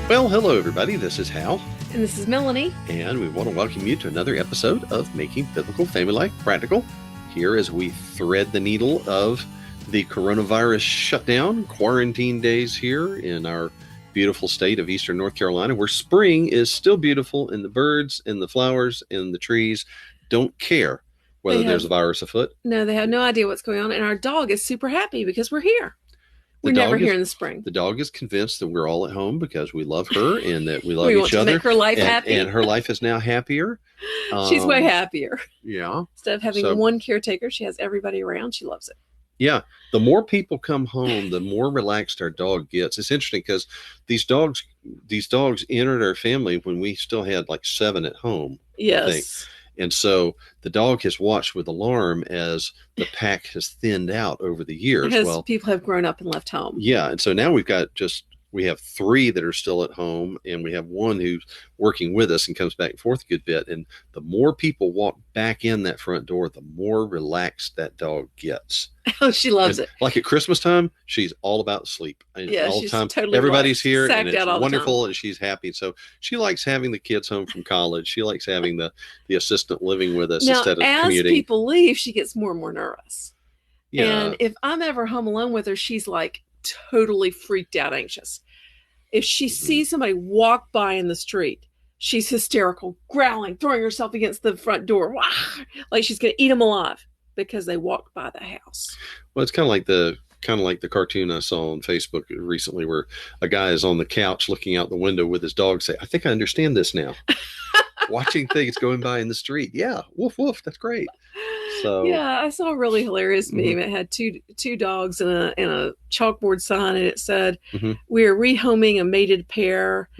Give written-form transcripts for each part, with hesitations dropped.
Well, hello everybody, this is Hal, And this is Melanie. and we want to welcome you to another episode of Making Biblical Family Life Practical. Here as we thread the needle of the coronavirus shutdown, quarantine days here in our beautiful state of Eastern North Carolina, where spring is still beautiful and the birds and the flowers and the trees don't care whether there's a virus afoot. No, they have no idea what's going on. And our dog is super happy because we're here. We're never here in the spring. The dog is convinced that we're all at home because we love her and that we love we each want to other. Make her life happy. And her life is now happier. She's way happier. Yeah. Instead of having one caretaker, she has everybody around. She loves it. Yeah. The more people come home, the more relaxed our dog gets. It's interesting because these dogs entered our family when we still had like 7 at home. Yes. And so the dog has watched with alarm as the pack has thinned out over the years. Because people have grown up and left home. Yeah. And so now we have 3 that are still at home, and we have 1 who's working with us and comes back and forth a good bit. And the more people walk back in that front door, the more relaxed that dog gets. Oh, she loves it. Like at Christmas time, she's all about sleep. Yeah, all she's the time. Totally everybody's here, and it's wonderful, and she's happy. So she likes having the kids home from college. She likes having the assistant living with us instead of commuting. As people leave, she gets more and more nervous. Yeah. And if I'm ever home alone with her, she's like totally freaked out, anxious. If she sees somebody walk by in the street, she's hysterical, growling, throwing herself against the front door, like she's going to eat them alive because they walked by the house. Well, it's kind of like the cartoon I saw on Facebook recently, where a guy is on the couch looking out the window with his dog. Say, "I think I understand this now." Watching things going by in the street. Yeah, woof woof. That's great. So yeah, I saw a really hilarious meme. It had two dogs and a chalkboard sign, and it said, "We are rehoming a mated pair.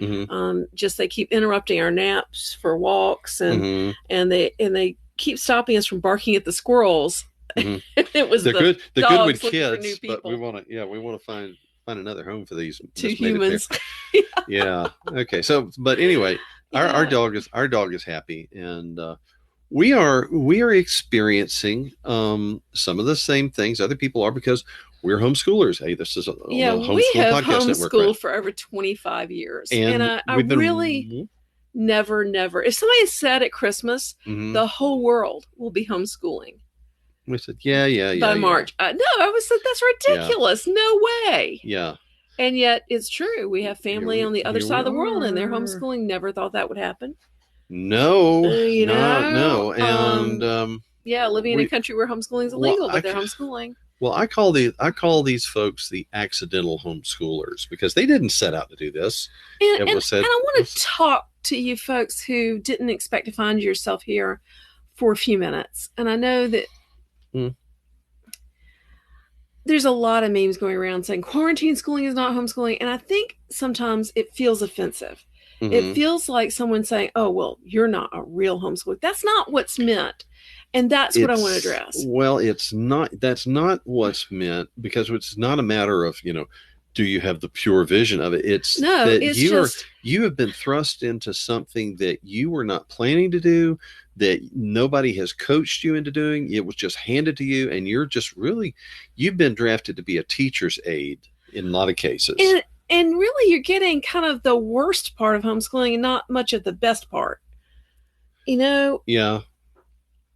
Just they keep interrupting our naps for walks, and they keep stopping us from barking at the squirrels." It was they're good with kids, but we want to find another home for these 2 humans. Yeah. Okay. So, but anyway, our dog is happy, and we are experiencing some of the same things other people are because we're homeschoolers. Hey, this is we have homeschooled for over 25 years, and I really never. If somebody said at Christmas, the whole world will be homeschooling. We said, yeah. By March. No, I was said, that's ridiculous. Yeah. No way. Yeah. And yet it's true. We have family on the other side of the world, and they're homeschooling. Never thought that would happen. No. No. And living in a country where homeschooling is illegal, but they're homeschooling. Well, I call these folks the accidental homeschoolers because they didn't set out to do this. And I want to talk to you folks who didn't expect to find yourself here for a few minutes. And I know that there's a lot of memes going around saying quarantine schooling is not homeschooling. And I think sometimes it feels offensive. It feels like someone saying, "Oh, well, you're not a real homeschooler." That's not what's meant. And that's what I want to address. Well, that's not what's meant, because it's not a matter of, do you have the pure vision of it? You have been thrust into something that you were not planning to do, that nobody has coached you into doing. It was just handed to you, and you've been drafted to be a teacher's aide in a lot of cases. And really, you're getting kind of the worst part of homeschooling and not much of the best part. Yeah.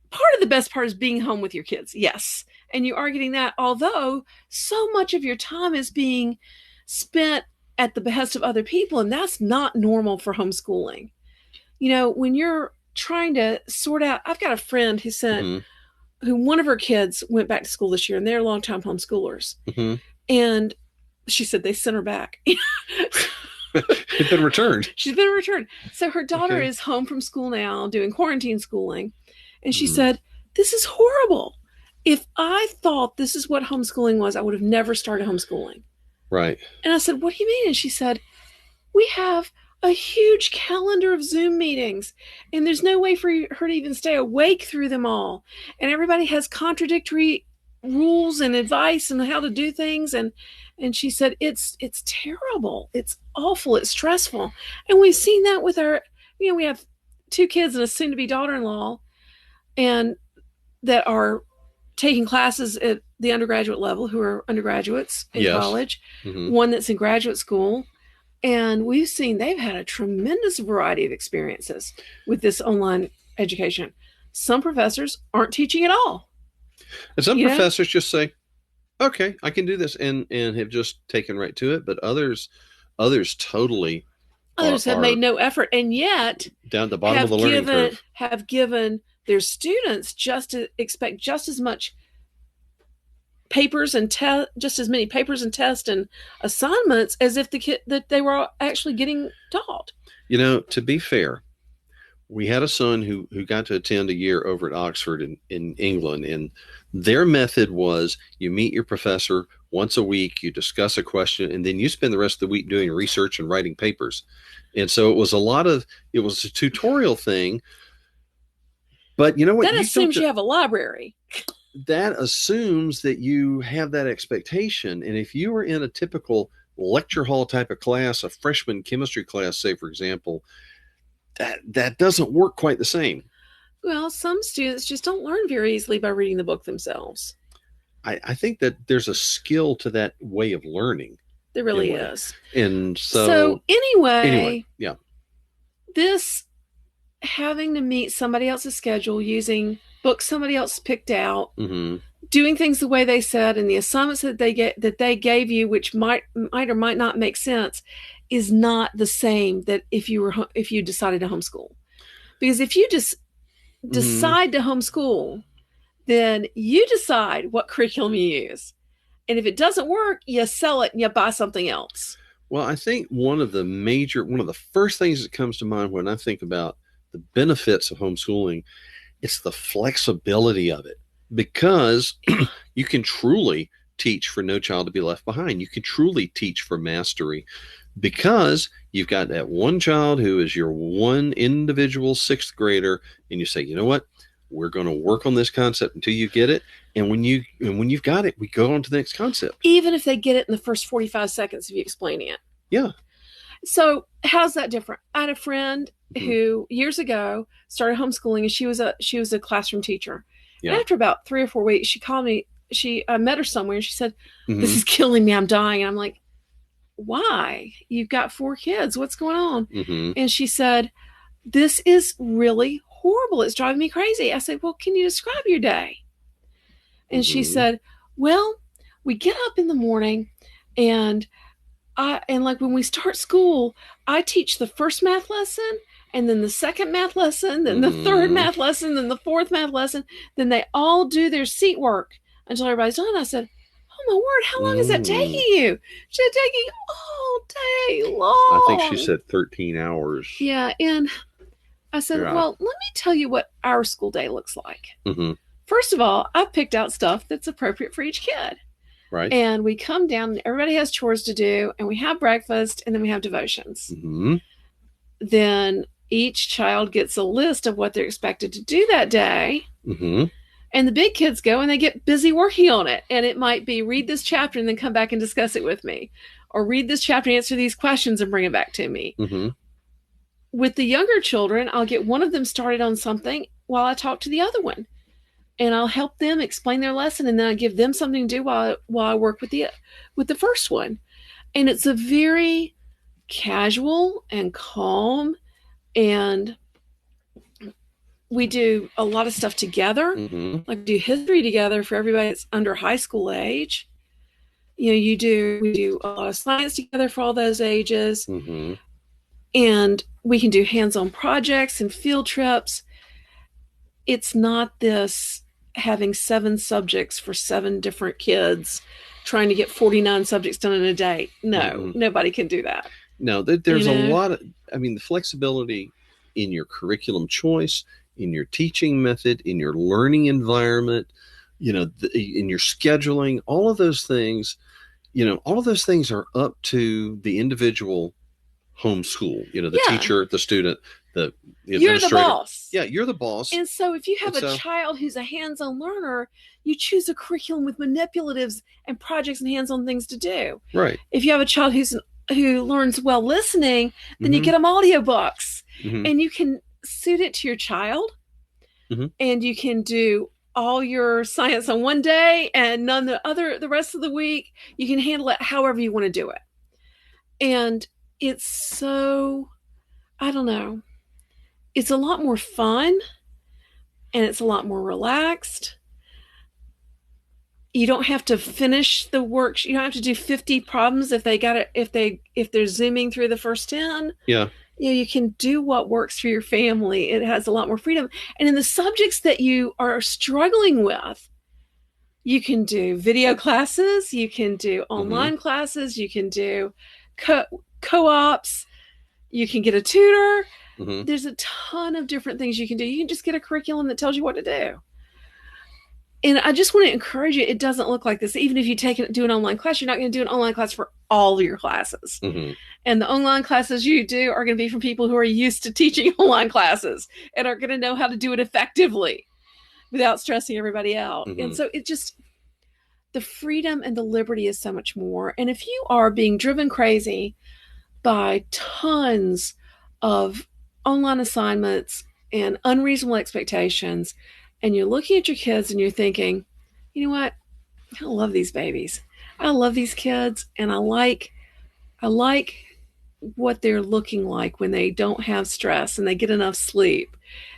Part of the best part is being home with your kids. Yes. And you are getting that, although so much of your time is being spent at the behest of other people. And that's not normal for homeschooling. When you're trying to sort out, I've got a friend who one of her kids went back to school this year, and they're longtime homeschoolers. And she said they sent her back. She's been returned. So her daughter is home from school now doing quarantine schooling. And she said, "This is horrible. If I thought this is what homeschooling was, I would have never started homeschooling." Right. And I said, "What do you mean?" And she said, "We have a huge calendar of Zoom meetings, and there's no way for her to even stay awake through them all. And everybody has contradictory rules and advice and how to do things." And she said, it's terrible. It's awful. It's stressful. And we've seen that with our, we have 2 kids and a soon-to-be daughter-in-law, and that are taking classes at the undergraduate level, who are undergraduates in college, one that's in graduate school. And we've seen they've had a tremendous variety of experiences with this online education. Some professors aren't teaching at all. And some professors just say, okay, I can do this, and have just taken right to it. But others totally have made no effort, and yet down at the bottom of the learning curve have given their students expect just as much papers and just as many papers and tests and assignments as if that they were actually getting taught. To be fair, we had a son who got to attend a year over at Oxford in England, and their method was you meet your professor once a week, you discuss a question, and then you spend the rest of the week doing research and writing papers. And so it was a tutorial thing. But you know what? That assumes you have a library. That assumes that you have that expectation. And if you were in a typical lecture hall type of class, a freshman chemistry class, say, for example, that doesn't work quite the same. Well, some students just don't learn very easily by reading the book themselves. I think that there's a skill to that way of learning. There really is. And so anyway, yeah. This having to meet somebody else's schedule, using books somebody else picked out, doing things the way they said, and the assignments that they gave you, which might or might not make sense, is not the same that if you decided to homeschool. Because if you just decide to homeschool, then you decide what curriculum you use. And if it doesn't work, you sell it and you buy something else. Well, I think one of the first things that comes to mind when I think about the benefits of homeschooling, it's the flexibility of it, because you can truly teach for no child to be left behind. You can truly teach for mastery, because you've got that one child who is your one individual sixth grader, and you say, you know what, we're going to work on this concept until you get it. And when you've got it, we go on to the next concept. Even if they get it in the first 45 seconds of you explaining it. Yeah. So how's that different? I had a friend who years ago started homeschooling, and she was a classroom teacher. Yeah. And after about 3 or 4 weeks, she called me. I met her somewhere, and she said, "This is killing me. I'm dying." And I'm like, "Why? You've got 4 kids. What's going on?" And she said, "This is really horrible. It's driving me crazy." I said, "Well, can you describe your day?" And she said, "Well, we get up in the morning, and like when we start school, I teach the first math lesson, and then the second math lesson, then the third math lesson, then the fourth math lesson. Then they all do their seat work until everybody's done." I said, "Oh my word, how long is that taking you?" She said, "Taking all day long." I think she said 13 hours. Yeah, and I said, "Well, let me tell you what our school day looks like." First of all, I've picked out stuff that's appropriate for each kid. Right. And we come down, and everybody has chores to do, and we have breakfast, and then we have devotions. Then each child gets a list of what they're expected to do that day. And the big kids go and they get busy working on it. And it might be read this chapter and then come back and discuss it with me, or read this chapter and answer these questions and bring it back to me. With the younger children, I'll get one of them started on something while I talk to the other one. And I'll help them explain their lesson, and then I give them something to do while I work with the first one. And it's a very casual and calm, and we do a lot of stuff together. Like do history together for everybody that's under high school age. We do a lot of science together for all those ages. And we can do hands-on projects and field trips. It's not this having 7 subjects for 7 different kids trying to get 49 subjects done in a day. No, nobody can do that. No, there's a lot of, the flexibility in your curriculum choice, in your teaching method, in your learning environment, in your scheduling, all of those things, are up to the individual homeschool, the teacher, the student, the you're the boss. Yeah, you're the boss. And so if you have a child who's a hands-on learner, you choose a curriculum with manipulatives and projects and hands-on things to do. Right. If you have a child who learns well listening, then you get them audiobooks, and you can suit it to your child, and you can do all your science on one day and the rest of the week. You can handle it however you want to do it. And it's so, I don't know, it's a lot more fun and it's a lot more relaxed. You don't have to finish the work. You don't have to do 50 problems if they're zooming through the first 10. Yeah. You can do what works for your family. It has a lot more freedom. And in the subjects that you are struggling with, you can do video classes, you can do online classes, you can do co-ops, you can get a tutor. There's a ton of different things you can do. You can just get a curriculum that tells you what to do. And I just want to encourage you, it doesn't look like this. Even if you do an online class, you're not going to do an online class for all of your classes. And the online classes you do are going to be from people who are used to teaching online classes and are going to know how to do it effectively without stressing everybody out. And so the freedom and the liberty is so much more. And if you are being driven crazy by tons of online assignments and unreasonable expectations, and you're looking at your kids and you're thinking, you know what? I love these babies. I love these kids. And I like what they're looking like when they don't have stress and they get enough sleep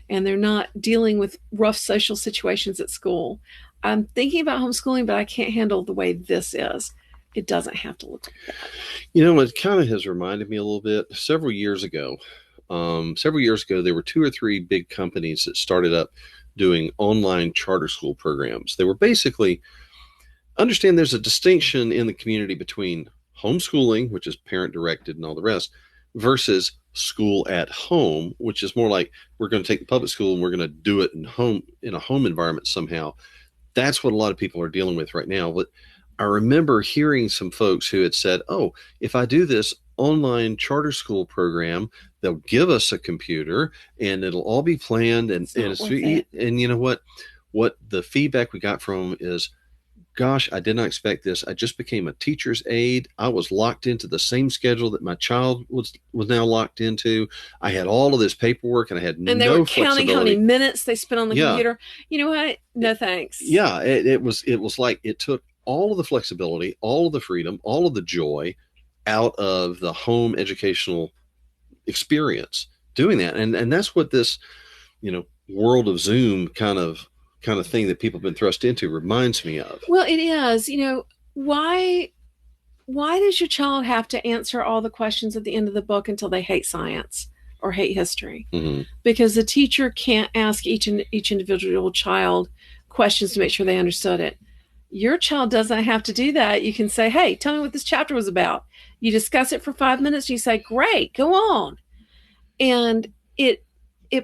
and they're not dealing with rough social situations at school. I'm thinking about homeschooling, but I can't handle the way this is. It doesn't have to look like that. It kind of has reminded me a little bit. Several years ago, there were 2 or 3 big companies that started up doing online charter school programs. They were basically, understand there's a distinction in the community between homeschooling, which is parent directed and all the rest, versus school at home, which is more like we're going to take the public school and we're going to do it in a home environment somehow. That's what a lot of people are dealing with right now. But I remember hearing some folks who had said, oh, if I do this online charter school program, they'll give us a computer and it'll all be planned. And you know what the feedback we got from is, gosh, I did not expect this. I just became a teacher's aide. I was locked into the same schedule that my child was now locked into. I had all of this paperwork and I had no flexibility. And they were counting how many minutes they spent on the computer. You know what? No thanks. Yeah, it was like it took all of the flexibility, all of the freedom, all of the joy out of the home educational experience doing that. And that's what this, world of Zoom kind of thing that people have been thrust into reminds me of. Well, it is. Why does your child have to answer all the questions at the end of the book until they hate science or hate history? Because the teacher can't ask each individual child questions to make sure they understood it. Your child doesn't have to do that. You can say, hey, tell me what this chapter was about. You discuss it for 5 minutes. You say, great, go on. And it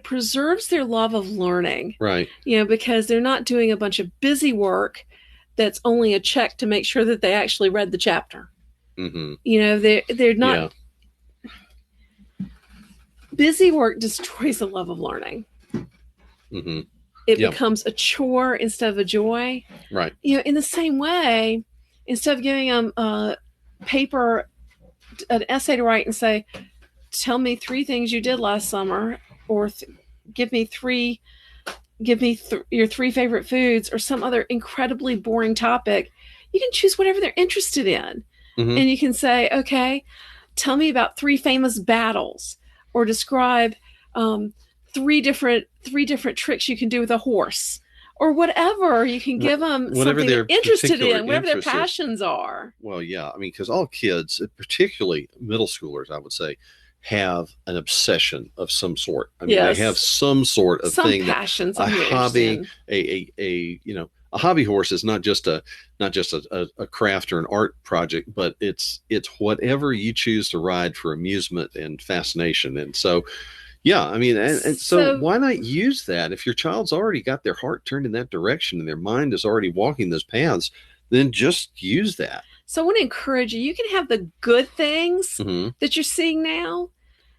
preserves their love of learning. Right. Because they're not doing a bunch of busy work that's only a check to make sure that they actually read the chapter. They're not. Yeah. Busy work destroys the love of learning. It becomes a chore instead of a joy. Right. In the same way, instead of giving them a paper, an essay to write and say, tell me 3 things you did last summer, or give me your 3 favorite foods, or some other incredibly boring topic, you can choose whatever they're interested in. And you can say, okay, tell me about 3 famous battles, or describe 3 different tricks you can do with a horse, or whatever. You can give them something they're interested in, whatever their passions are. Well, yeah, because all kids, particularly middle schoolers, I would say, have an obsession of some sort. They have some sort of thing, passions, a hobby, a hobby horse is not just a craft or an art project, but it's whatever you choose to ride for amusement and fascination. And so, yeah, and so why not use that? If your child's already got their heart turned in that direction and their mind is already walking those paths, then just use that. So I want to encourage you. You can have the good things that you're seeing now.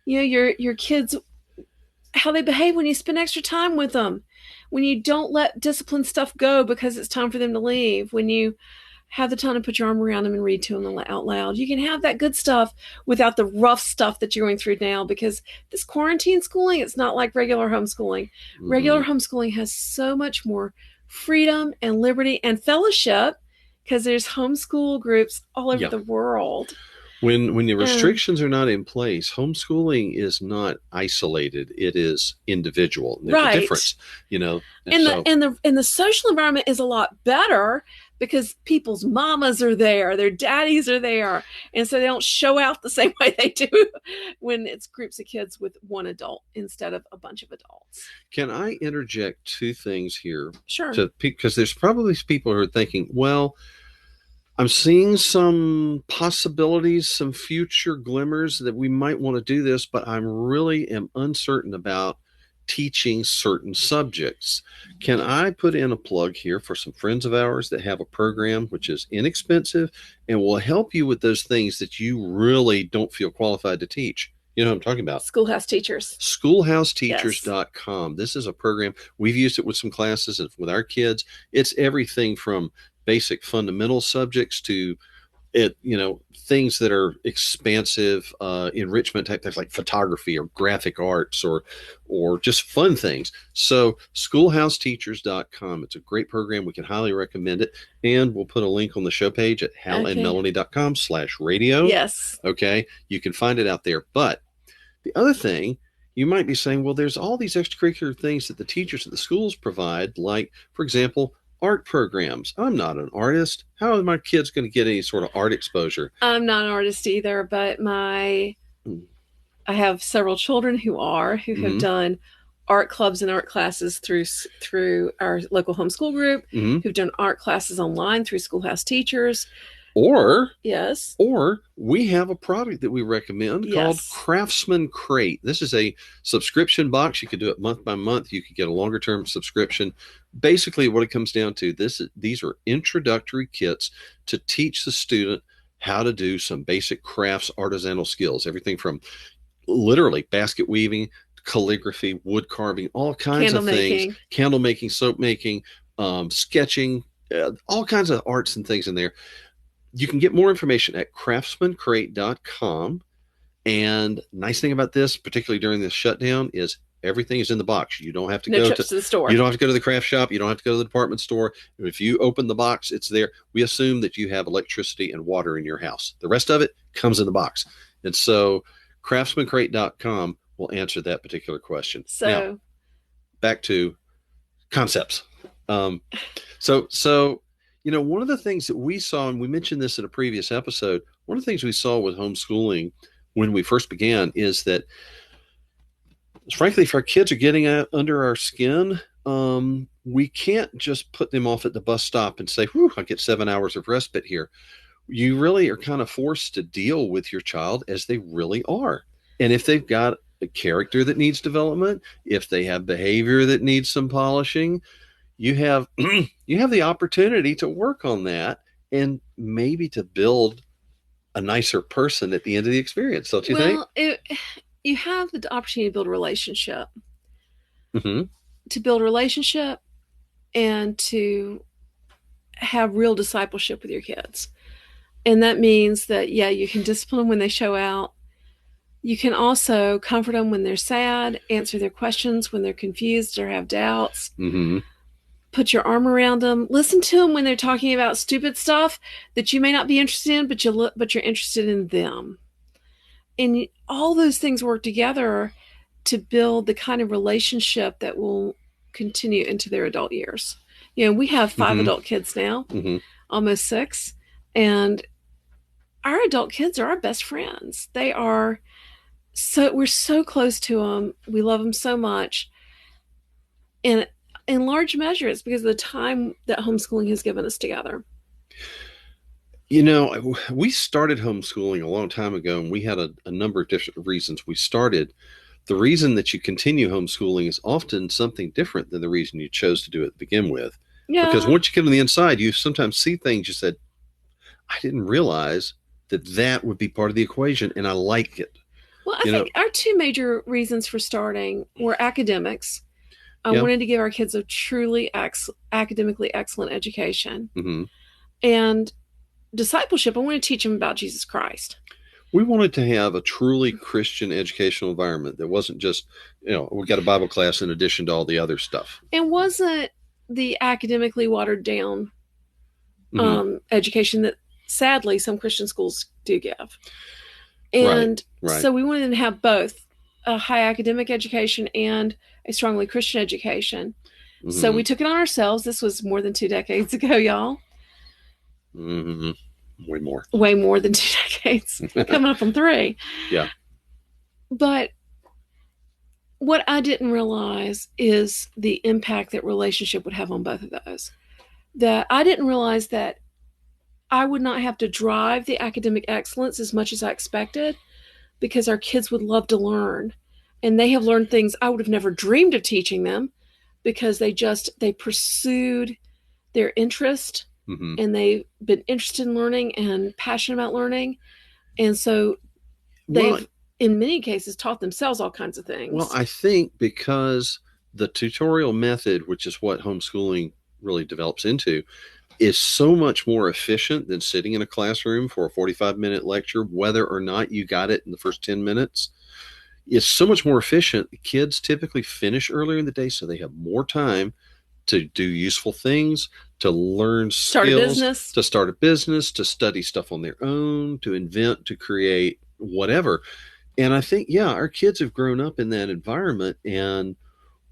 Your kids, how they behave when you spend extra time with them, when you don't let discipline stuff go because it's time for them to leave, when you have the time to put your arm around them and read to them out loud. You can have that good stuff without the rough stuff that you're going through now, because this quarantine schooling, it's not like regular homeschooling. Regular homeschooling has so much more freedom and liberty and fellowship, because there's homeschool groups all over the world. When the restrictions are not in place, homeschooling is not isolated; it is individual. There's a difference, and the social environment is a lot better because people's mamas are there, their daddies are there, and so they don't show out the same way they do when it's groups of kids with one adult instead of a bunch of adults. Can I interject two things here? Sure. Because there's probably people who are thinking, well, I'm seeing some possibilities, some future glimmers that we might want to do this, but I'm really am uncertain about teaching certain subjects. Can I put in a plug here for some friends of ours that have a program which is inexpensive and will help you with those things that you really don't feel qualified to teach? You know what I'm talking about? Schoolhouse Teachers. Schoolhouseteachers.com. Yes. This is a program. We've used it with some classes and with our kids. It's everything from basic fundamental subjects to things that are expansive enrichment type things like photography or graphic arts or just fun things. So schoolhouseteachers.com. It's a great program. We can highly recommend it. And we'll put a link on the show page at halandmelanie.com/radio. Yes. Okay. You can find it out there. But the other thing, you might be saying, well, there's all these extracurricular things that the teachers at the schools provide, like, for example, art programs. I'm not an artist. How are my kids going to get any sort of art exposure? I'm not an artist either, but I have several children who have done art clubs and art classes through our local homeschool group, who've done art classes online through Schoolhouse Teachers. Or we have a product that we recommend called Craftsman Crate. This is a subscription box. You could do it month by month. You could get a longer term subscription. Basically, what it comes down to, these are introductory kits to teach the student how to do some basic crafts, artisanal skills, everything from literally basket weaving, calligraphy, wood carving, all kinds of things, candle making, soap making, sketching, all kinds of arts and things in there. You can get more information at craftsmancrate.com. And nice thing about this, particularly during this shutdown, is everything is in the box. You don't have to go to the store. You don't have to go to the craft shop. You don't have to go to the department store. If you open the box, it's there. We assume that you have electricity and water in your house. The rest of it comes in the box. And so craftsmancrate.com will answer that particular question. So now, back to concepts. So one of the things that we saw, and we mentioned this in a previous episode, one of the things we saw with homeschooling when we first began is that, frankly, if our kids are getting under our skin, we can't just put them off at the bus stop and say, whew, I get 7 hours of respite here. You really are kind of forced to deal with your child as they really are. And if they've got a character that needs development, if they have behavior that needs some polishing, you have the opportunity to work on that and maybe to build a nicer person at the end of the experience, don't you think? You have the opportunity to build a relationship. Mm-hmm. To build a relationship and to have real discipleship with your kids. And that means that, you can discipline them when they show out. You can also comfort them when they're sad, answer their questions when they're confused or have doubts. Mm-hmm. Put your arm around them. Listen to them when they're talking about stupid stuff that you may not be interested in, but you're interested in them. And all those things work together to build the kind of relationship that will continue into their adult years. We have 5 adult kids now, almost 6, and our adult kids are our best friends. We're so close to them. We love them so much. And in large measure, it's because of the time that homeschooling has given us together. We started homeschooling a long time ago, and we had a number of different reasons we started. The reason that you continue homeschooling is often something different than the reason you chose to do it to begin with. Yeah. Because once you get on the inside, you sometimes see things you said, I didn't realize that would be part of the equation, and I like it. Well, I think our 2 major reasons for starting were academics. I wanted to give our kids a truly academically excellent education. Mm-hmm. And discipleship, I want to teach them about Jesus Christ. We wanted to have a truly Christian educational environment that wasn't just, we got a Bible class in addition to all the other stuff. And wasn't the academically watered down education that sadly some Christian schools do give. And right. So we wanted them to have both a high academic education and a strongly Christian education. Mm-hmm. So we took it on ourselves. This was more than 2 decades ago, y'all. Mm-hmm. Way more than 2 decades. Coming up on 3. Yeah. But what I didn't realize is the impact that relationship would have on both of those. That I didn't realize that I would not have to drive the academic excellence as much as I expected, because our kids would love to learn. And they have learned things I would have never dreamed of teaching them, because they pursued their interest, and they've been interested in learning and passionate about learning. And so they've, in many cases, taught themselves all kinds of things. Well, I think because the tutorial method, which is what homeschooling really develops into, is so much more efficient than sitting in a classroom for a 45-minute lecture, whether or not you got it in the first 10 minutes. It's so much more efficient. Kids typically finish earlier in the day, so they have more time to do useful things, to learn skills, to start a business, to study stuff on their own, to invent, to create, whatever. And I think, our kids have grown up in that environment, and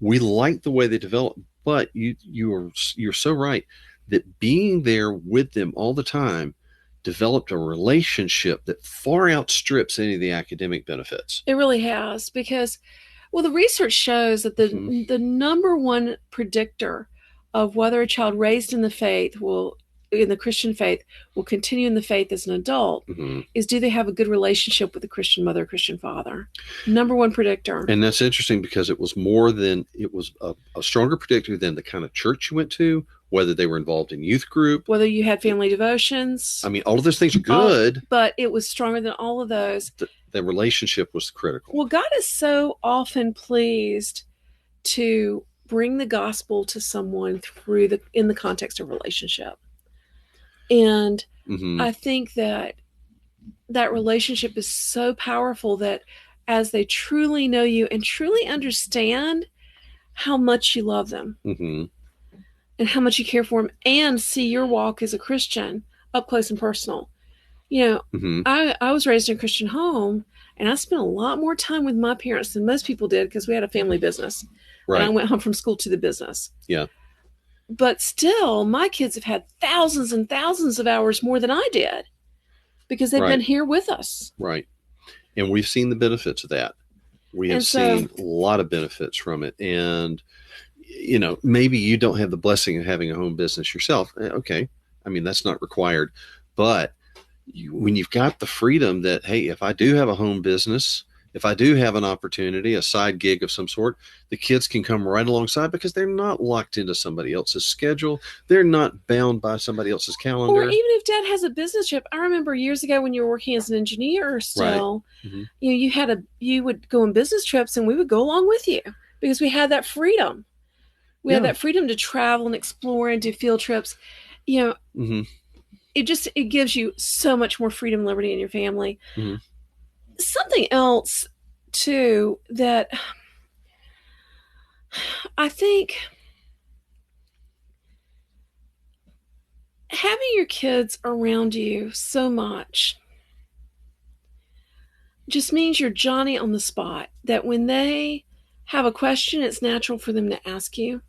we like the way they develop. But you're so right that being there with them all the time developed a relationship that far outstrips any of the academic benefits. It really has, because, the research shows that the number one predictor of whether a child raised in the Christian faith will continue in the faith as an adult is, do they have a good relationship with a Christian mother, a Christian father? Number one predictor. And that's interesting, because it was a stronger predictor than the kind of church you went to, whether they were involved in youth group, whether you had family devotions. I mean, all of those things are good. But it was stronger than all of those. The relationship was critical. Well, God is so often pleased to bring the gospel to someone in the context of relationship. And I think that relationship is so powerful that as they truly know you and truly understand how much you love them and how much you care for them, and see your walk as a Christian up close and personal. I was raised in a Christian home, and I spent a lot more time with my parents than most people did, because we had a family business. Right. And I went home from school to the business. Yeah. But still, my kids have had thousands and thousands of hours more than I did, because they've been here with us. Right. And we've seen the benefits of that. We have seen a lot of benefits from it. And, maybe you don't have the blessing of having a home business yourself. Okay. I mean, that's not required. But when you've got the freedom that, hey, if I do have a home business, if I do have an opportunity, a side gig of some sort, the kids can come right alongside, because they're not locked into somebody else's schedule. They're not bound by somebody else's calendar. Or even if Dad has a business trip. I remember years ago when you were working as an engineer still, you would go on business trips, and we would go along with you, because we had that freedom. We had that freedom to travel and explore and do field trips. It gives you so much more freedom and liberty in your family. Something else, too, that I think having your kids around you so much just means you're Johnny on the spot, that when they have a question, it's natural for them to ask you.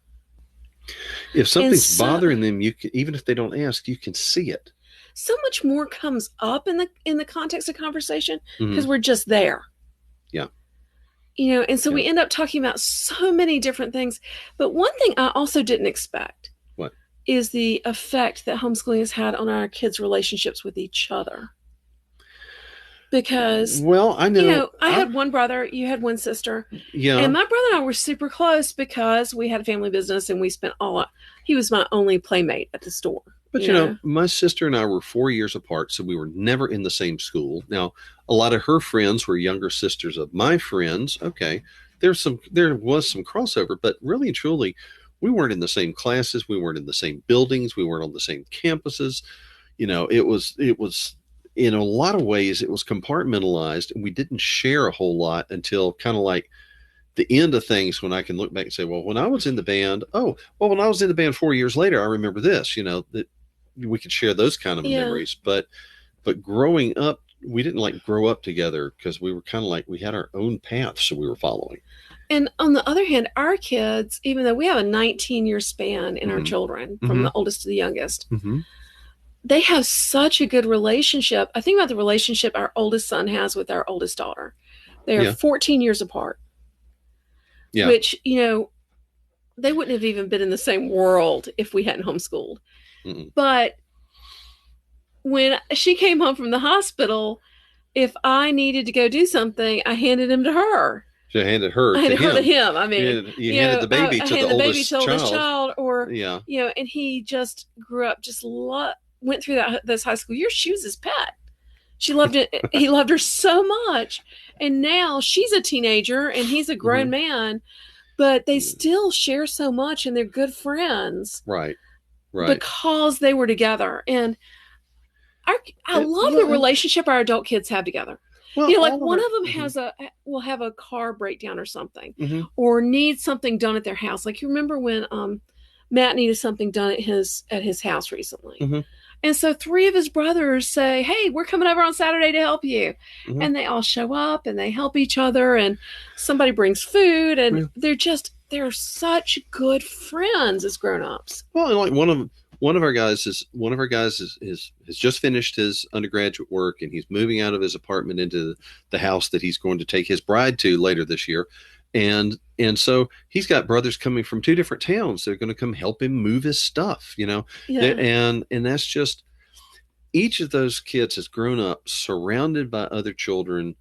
If something's bothering them, you can, even if they don't ask, you can see it. So much more comes up in the context of conversation, because we're just there. Yeah. And so we end up talking about so many different things. But one thing I also didn't expect is the effect that homeschooling has had on our kids' relationships with each other. Because, I know. I had one brother, you had one sister. Yeah. And my brother and I were super close, because we had a family business, and we spent he was my only playmate at the store. But, my sister and I were 4 years apart, so we were never in the same school. Now, a lot of her friends were younger sisters of my friends. Okay. There was some crossover, but really and truly, we weren't in the same classes. We weren't in the same buildings. We weren't on the same campuses. It was in a lot of ways, it was compartmentalized, and we didn't share a whole lot until kind of like the end of things, when I can look back and say, well, when I was in the band, when I was in the band 4 years later, I remember this, that we could share those kind of memories. But growing up, we didn't like grow up together because we were kind of like we had our own paths that we were following. And on the other hand, our kids, even though we have a 19-year span in our children from the oldest to the youngest, they have such a good relationship. I think about the relationship our oldest son has with our oldest daughter. They are 14 years apart, which, they wouldn't have even been in the same world if we hadn't homeschooled. But when she came home from the hospital, if I needed to go do something, I handed him to her. So handed her to him. I mean, you handed the baby to the oldest child. And he just grew up, went through those high school years. She was his pet. She loved it. He loved her so much. And now she's a teenager and he's a grown man, but they still share so much and they're good friends. Right. Because they were together. And I love the relationship our adult kids have together. Well, like one of them will have a car breakdown or something, or needs something done at their house. Like you remember when Matt needed something done at his house recently. And so 3 of his brothers say, hey, we're coming over on Saturday to help you. And they all show up and they help each other and somebody brings food and they're such good friends as grown-ups. Well, like one of our guys has just finished his undergraduate work and he's moving out of his apartment into the house that he's going to take his bride to later this year. And so he's got brothers coming from 2 different towns. They're going to come help him move his stuff, and that's just, each of those kids has grown up surrounded by other children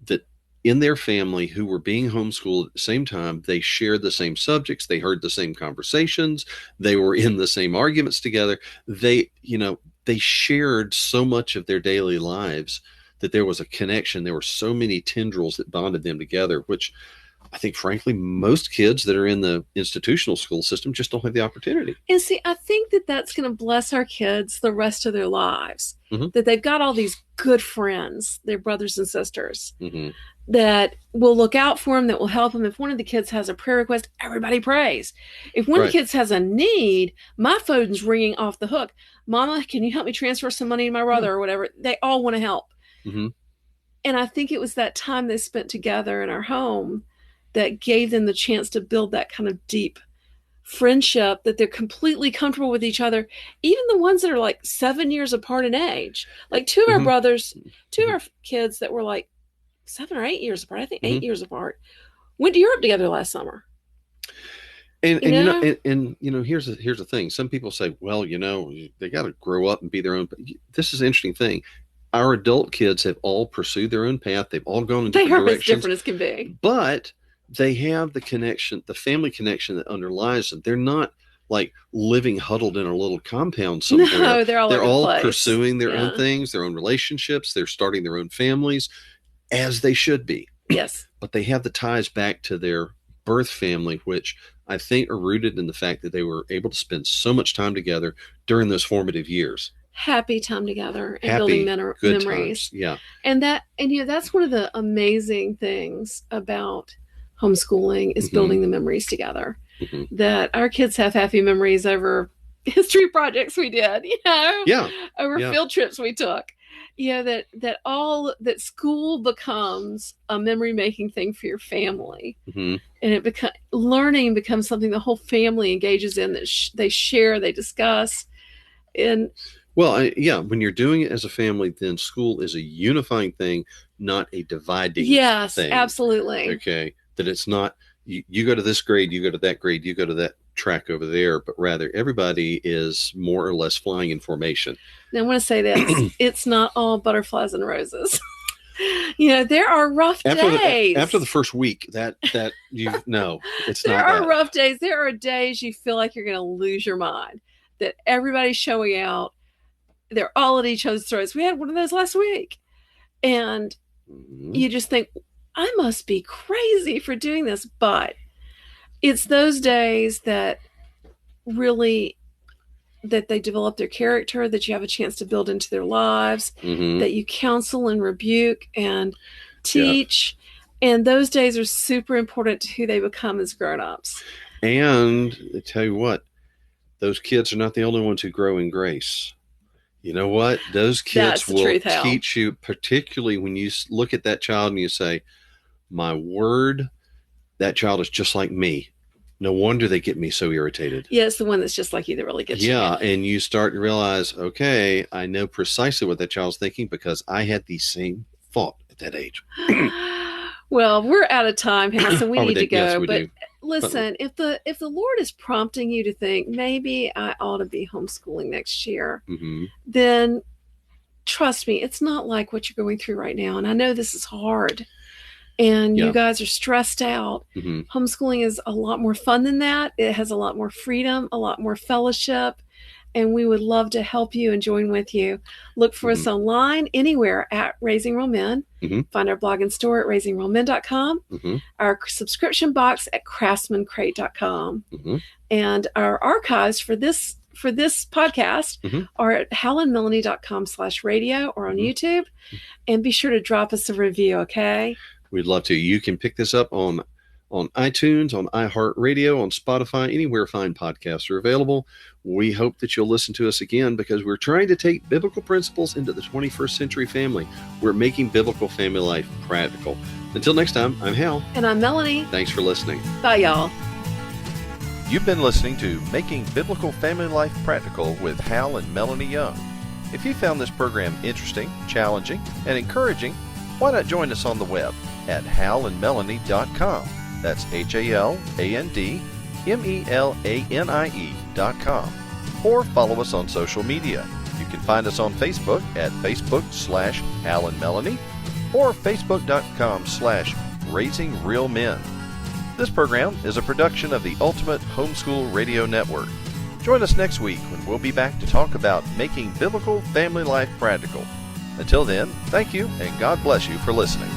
that in their family who were being homeschooled at the same time. They shared the same subjects. They heard the same conversations. They were in the same arguments together. They shared so much of their daily lives that there was a connection. There were so many tendrils that bonded them together, which I think, frankly, most kids that are in the institutional school system just don't have the opportunity. And see, I think that that's going to bless our kids the rest of their lives, that they've got all these good friends, their brothers and sisters, that will look out for them, that will help them. If one of the kids has a prayer request, everybody prays. If one of the kids has a need, my phone's ringing off the hook. Mama, can you help me transfer some money to my brother or whatever? They all want to help. And I think it was that time they spent together in our home that gave them the chance to build that kind of deep friendship, that they're completely comfortable with each other. Even the ones that are like 7 years apart in age, like 2 of our brothers, 2 of our kids that were like 7 or 8 years apart, I think 8 years apart, went to Europe together last summer. And here's the thing. Some people say, well, they got to grow up and be their own. This is an interesting thing. Our adult kids have all pursued their own path. They've all gone in different directions. They are as different as can be. But they have the connection, the family connection that underlies them. They're not like living huddled in a little compound somewhere. No, they're all pursuing their own things, their own relationships. They're starting their own families, as they should be. Yes. But they have the ties back to their birth family, which I think are rooted in the fact that they were able to spend so much time together during those formative years. Happy time together and building memories. Times. Yeah. And that's one of the amazing things about homeschooling is building the memories together. That our kids have happy memories over history projects we did, over field trips we took. That school becomes a memory making thing for your family. And learning becomes something the whole family engages in, that they share, they discuss. And when you're doing it as a family, then school is a unifying thing, not a dividing thing. Yes, absolutely. Okay. That it's not, you go to this grade, you go to that grade, you go to that track over there, but rather everybody is more or less flying in formation. Now I want to say this, it's not all butterflies and roses. There are rough days. After the first week, it's not. There are rough days. There are days you feel like you're going to lose your mind, that everybody's showing out. They're all at each other's throats. We had one of those last week. And you just think, I must be crazy for doing this. But it's those days that really, that they develop their character, that you have a chance to build into their lives, that you counsel and rebuke and teach. And those days are super important to who they become as grown-ups. And I tell you what, those kids are not the only ones who grow in grace. You know what? Those kids will teach you, particularly when you look at that child and you say, my word, that child is just like me. No wonder they get me so irritated. Yeah, it's the one that's just like you that really gets you. Yeah, and you start to realize, okay, I know precisely what that child's thinking because I had the same thought at that age. Well, we're out of time, Hal, so we need to go. Yes, but listen, if the Lord is prompting you to think, maybe I ought to be homeschooling next year, then trust me, it's not like what you're going through right now. And I know this is hard. And you guys are stressed out. Homeschooling is a lot more fun than that. It has a lot more freedom, a lot more fellowship. And we would love to help you and join with you. Look for us online anywhere at Raising Real Men. Find our blog and store at raisingrealmen.com. Our subscription box at craftsmancrate.com. And our archives for this podcast are at halandmelanie.com/radio or on YouTube. And be sure to drop us a review, okay? We'd love to. You can pick this up on iTunes, on iHeartRadio, on Spotify, anywhere fine podcasts are available. We hope that you'll listen to us again because we're trying to take biblical principles into the 21st century family. We're making biblical family life practical. Until next time, I'm Hal. And I'm Melanie. Thanks for listening. Bye, y'all. You've been listening to Making Biblical Family Life Practical with Hal and Melanie Young. If you found this program interesting, challenging, and encouraging, why not join us on the web at halandmelanie.com. That's HALANDMELANIE.com. Or follow us on social media. You can find us on Facebook at Facebook/Hal and Melanie or Facebook.com/Raising Real Men. This program is a production of the Ultimate Homeschool Radio Network. Join us next week when we'll be back to talk about making biblical family life practical. Until then, thank you and God bless you for listening.